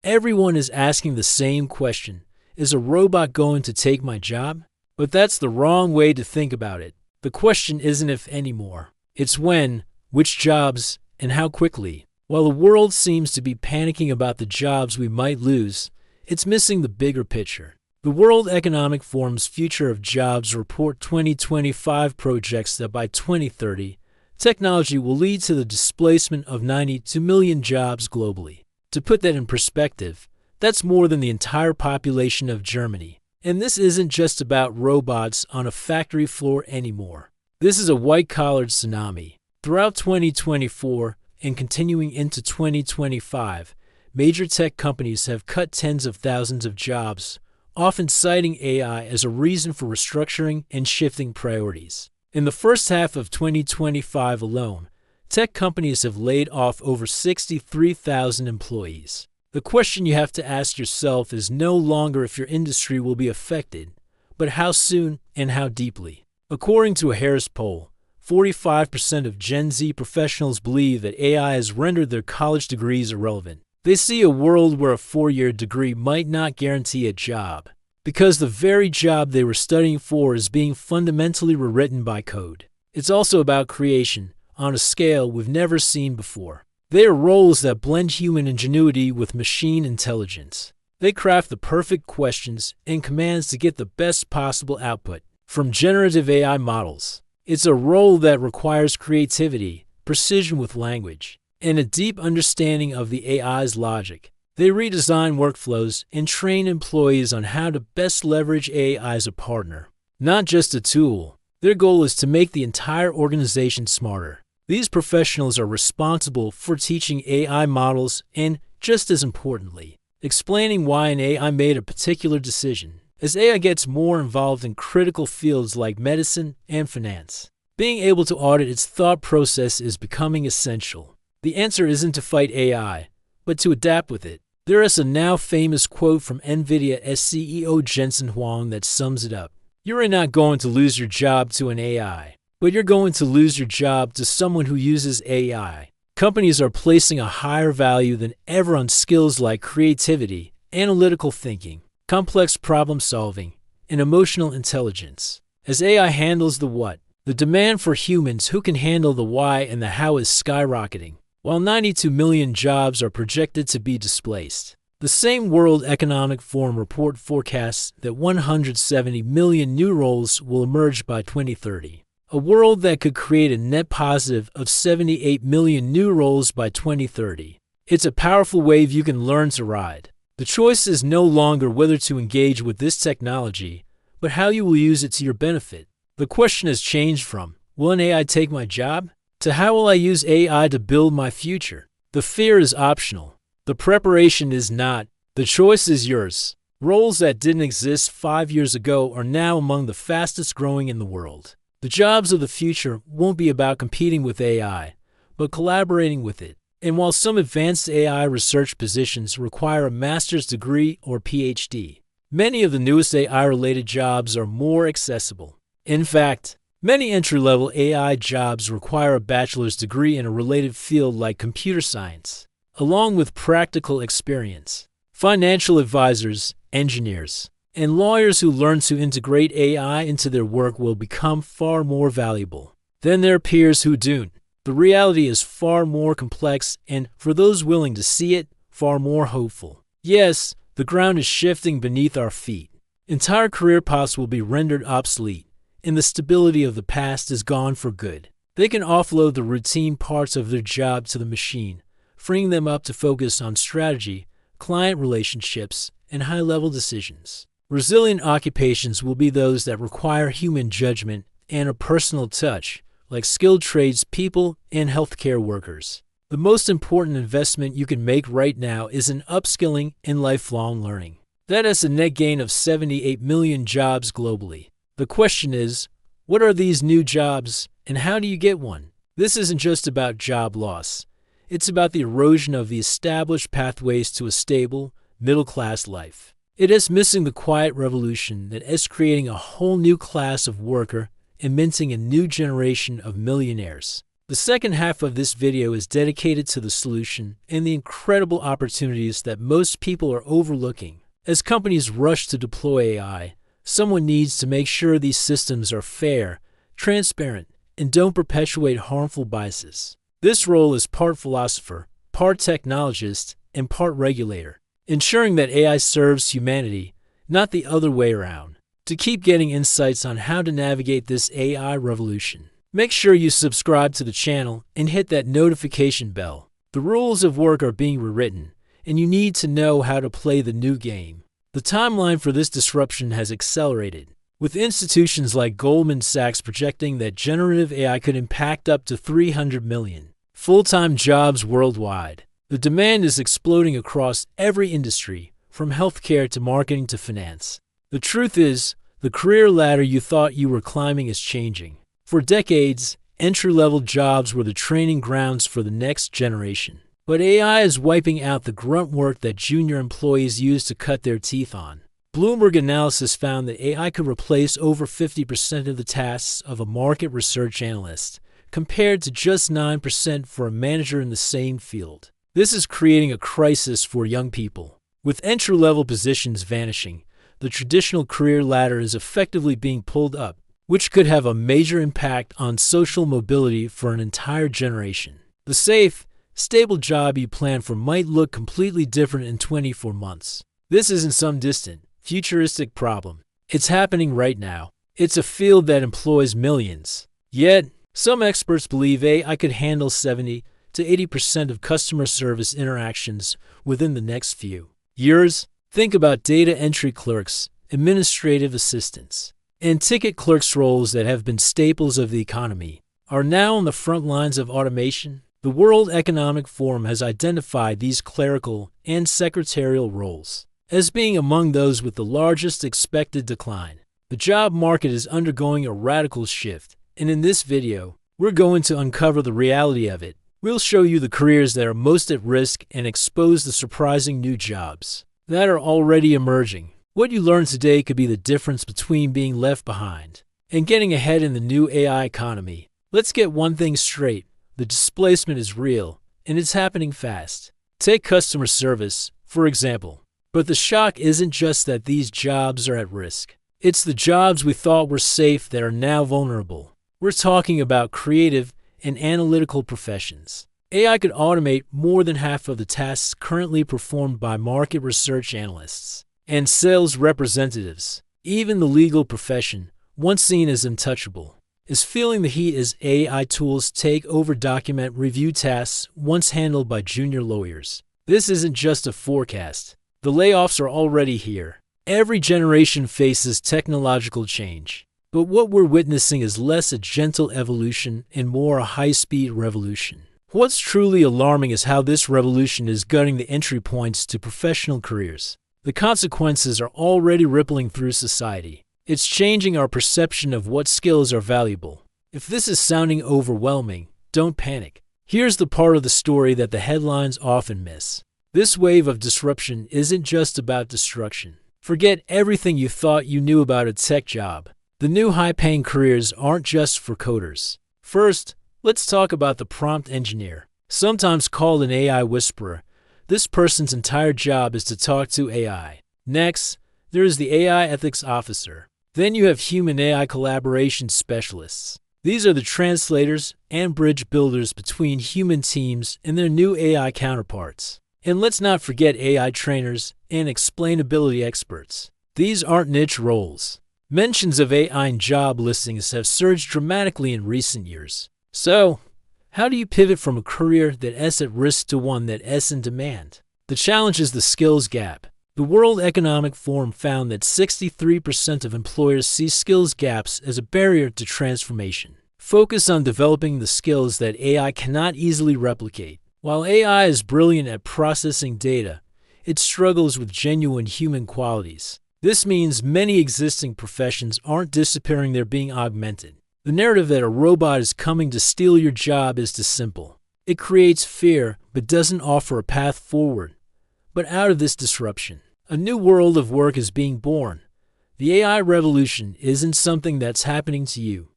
Everyone is asking the same question. Is a robot going to take my job? But that's the wrong way to think about it. The question isn't if anymore. It's when, which jobs, and how quickly. While the world seems to be panicking about the jobs we might lose, it's missing the bigger picture. The World Economic Forum's Future of Jobs Report 2025 projects that by 2030, technology will lead to the displacement of 92 million jobs globally. To put that in perspective, that's more than the entire population of Germany. And this isn't just about robots on a factory floor anymore. This is a white-collar tsunami. Throughout 2024 and continuing into 2025, major tech companies have cut tens of thousands of jobs, often citing AI as a reason for restructuring and shifting priorities. In the first half of 2025 alone, tech companies have laid off over 63,000 employees. The question you have to ask yourself is no longer if your industry will be affected, but how soon and how deeply. According to a Harris poll, 45% of Gen Z professionals believe that AI has rendered their college degrees irrelevant. They see a world where a four-year degree might not guarantee a job, because the very job they were studying for is being fundamentally rewritten by code. It's also about creation, on a scale we've never seen before. They are roles that blend human ingenuity with machine intelligence. They craft the perfect questions and commands to get the best possible output from generative AI models. It's a role that requires creativity, precision with language, and a deep understanding of the AI's logic. They redesign workflows and train employees on how to best leverage AI as a partner, not just a tool. Their goal is to make the entire organization smarter. These professionals are responsible for teaching AI models and, just as importantly, explaining why an AI made a particular decision. As AI gets more involved in critical fields like medicine and finance, being able to audit its thought process is becoming essential. The answer isn't to fight AI, but to adapt with it. There is a now famous quote from NVIDIA CEO Jensen Huang that sums it up. You're not going to lose your job to an AI, but you're going to lose your job to someone who uses AI. Companies are placing a higher value than ever on skills like creativity, analytical thinking, complex problem solving, and emotional intelligence. As AI handles the what, the demand for humans who can handle the why and the how is skyrocketing. While 92 million jobs are projected to be displaced, the same World Economic Forum report forecasts that 170 million new roles will emerge by 2030. A world that could create a net positive of 78 million new roles by 2030. It's a powerful wave you can learn to ride. The choice is no longer whether to engage with this technology, but how you will use it to your benefit. The question has changed from, will an AI take my job? To how will I use AI to build my future? The fear is optional. The preparation is not. The choice is yours. Roles that didn't exist 5 years ago are now among the fastest growing in the world. The jobs of the future won't be about competing with AI, but collaborating with it. And while some advanced AI research positions require a master's degree or PhD, many of the newest AI-related jobs are more accessible. In fact, many entry-level AI jobs require a bachelor's degree in a related field like computer science, along with practical experience. Financial advisors, engineers, and lawyers who learn to integrate AI into their work will become far more valuable than their peers who don't. The reality is far more complex and, for those willing to see it, far more hopeful. Yes, the ground is shifting beneath our feet. Entire career paths will be rendered obsolete, and the stability of the past is gone for good. They can offload the routine parts of their job to the machine, freeing them up to focus on strategy, client relationships, and high-level decisions. Resilient occupations will be those that require human judgment and a personal touch, like skilled tradespeople and healthcare workers. The most important investment you can make right now is in upskilling and lifelong learning. That is a net gain of 78 million jobs globally. The question is, what are these new jobs and how do you get one? This isn't just about job loss. It's about the erosion of the established pathways to a stable, middle-class life. It is missing the quiet revolution that is creating a whole new class of worker and minting a new generation of millionaires. The second half of this video is dedicated to the solution and the incredible opportunities that most people are overlooking. As companies rush to deploy AI, someone needs to make sure these systems are fair, transparent, and don't perpetuate harmful biases. This role is part philosopher, part technologist, and part regulator, ensuring that AI serves humanity, not the other way around. To keep getting insights on how to navigate this AI revolution, make sure you subscribe to the channel and hit that notification bell. The rules of work are being rewritten, and you need to know how to play the new game. The timeline for this disruption has accelerated, with institutions like Goldman Sachs projecting that generative AI could impact up to 300 million full-time jobs worldwide. The demand is exploding across every industry, from healthcare to marketing to finance. The truth is, the career ladder you thought you were climbing is changing. For decades, entry-level jobs were the training grounds for the next generation. But AI is wiping out the grunt work that junior employees used to cut their teeth on. Bloomberg analysis found that AI could replace over 50% of the tasks of a market research analyst, compared to just 9% for a manager in the same field. This is creating a crisis for young people. With entry-level positions vanishing, the traditional career ladder is effectively being pulled up, which could have a major impact on social mobility for an entire generation. The safe, stable job you plan for might look completely different in 24 months. This isn't some distant, futuristic problem. It's happening right now. It's a field that employs millions. Yet, some experts believe AI could handle 70 to 80% of customer service interactions within the next few years. Think about data entry clerks, administrative assistants, and ticket clerks roles that have been staples of the economy are now on the front lines of automation. The World Economic Forum has identified these clerical and secretarial roles as being among those with the largest expected decline. The job market is undergoing a radical shift, and in this video, we're going to uncover the reality of it. We'll show you the careers that are most at risk and expose the surprising new jobs that are already emerging. What you learn today could be the difference between being left behind and getting ahead in the new AI economy. Let's get one thing straight. The displacement is real, and it's happening fast. Take customer service, for example. But the shock isn't just that these jobs are at risk. It's the jobs we thought were safe that are now vulnerable. We're talking about creative and analytical professions. AI could automate more than half of the tasks currently performed by market research analysts and sales representatives. Even the legal profession, once seen as untouchable, is feeling the heat as AI tools take over document review tasks once handled by junior lawyers. This isn't just a forecast. The layoffs are already here. Every generation faces technological change. But what we're witnessing is less a gentle evolution and more a high-speed revolution. What's truly alarming is how this revolution is gutting the entry points to professional careers. The consequences are already rippling through society. It's changing our perception of what skills are valuable. If this is sounding overwhelming, don't panic. Here's the part of the story that the headlines often miss. This wave of disruption isn't just about destruction. Forget everything you thought you knew about a tech job. The new high-paying careers aren't just for coders. First, let's talk about the prompt engineer, sometimes called an AI whisperer. This person's entire job is to talk to AI. Next, there is the AI ethics officer. Then you have human-AI collaboration specialists. These are the translators and bridge builders between human teams and their new AI counterparts. And let's not forget AI trainers and explainability experts. These aren't niche roles. Mentions of AI in job listings have surged dramatically in recent years. So, how do you pivot from a career that is at risk to one that is in demand? The challenge is the skills gap. The World Economic Forum found that 63% of employers see skills gaps as a barrier to transformation. Focus on developing the skills that AI cannot easily replicate. While AI is brilliant at processing data, it struggles with genuine human qualities. This means many existing professions aren't disappearing, they're being augmented. The narrative that a robot is coming to steal your job is too simple. It creates fear, but doesn't offer a path forward. But out of this disruption, a new world of work is being born. The AI revolution isn't something that's happening to you.